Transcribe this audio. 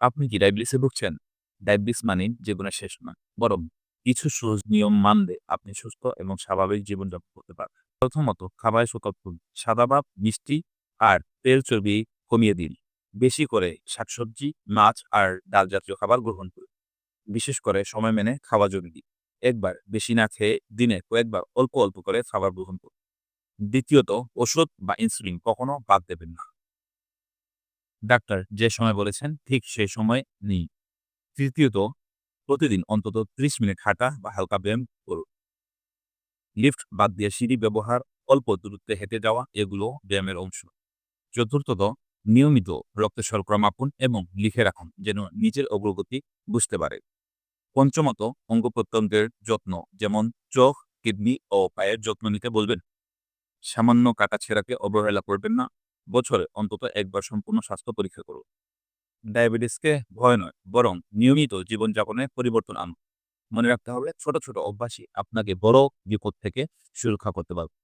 আপনি কি ডায়াবেটিসে ভুগছেন? ডায়াবেটিস মানে জীবনের শেষ নয়, বরং কিছু সহজ নিয়ম মানলে আপনি সুস্থ এবং স্বাভাবিক জীবনযাপন করতে পারবেন। প্রথমত, খাবারে সতর্ক হন। সাদা ভাত, মিষ্টি আর তেল চর্বি কমিয়ে দিন। বেশি করে শাকসবজি, মাছ আর ডাল জাতীয় খাবার গ্রহণ করুন। বিশেষ করে সময় মেনে খাওয়া জরুরি। একবার বেশি না খেয়ে দিনে কয়েকবার অল্প অল্প করে খাবার গ্রহণ করুন। দ্বিতীয়ত, ওষুধ বা ইনসুলিন কখনো বাদ দেবেন না। ডাক্তার যে সময় বলেছেন ঠিক সেই সময় নিন। তৃতীয়ত, প্রতিদিন অন্তত ৩০ মিনিট হাঁটা বা হালকা ব্যায়াম করুন। লিফট বাদ দিয়ে সিঁড়ি ব্যবহার, অল্প দূরত্বে হেঁটে যাওয়া এগুলো ব্যায়ামের অংশ। চতুর্থত, নিয়মিত রক্তের শর্করা মাপুন এবং লিখে রাখুন যেন নিজের অগ্রগতি বুঝতে পারে। পঞ্চমত, অঙ্গ প্রত্যঙ্গের যত্ন যেমন চোখ, কিডনি ও পায়ের যত্ন নিতে বলবেন। সামান্য কাটাছেঁড়াকে অবহেলা করবেন না। বছরে অন্তত একবার সম্পূর্ণ স্বাস্থ্য পরীক্ষা করুন। ডায়াবেটিসকে ভয় নয়, বরং নিয়মিত জীবনযাপনে পরিবর্তন আনুন। মনে রাখতে হবে ছোট ছোট অভ্যাসই আপনাকে বড় বিপদ থেকে সুরক্ষা করতে পারবে।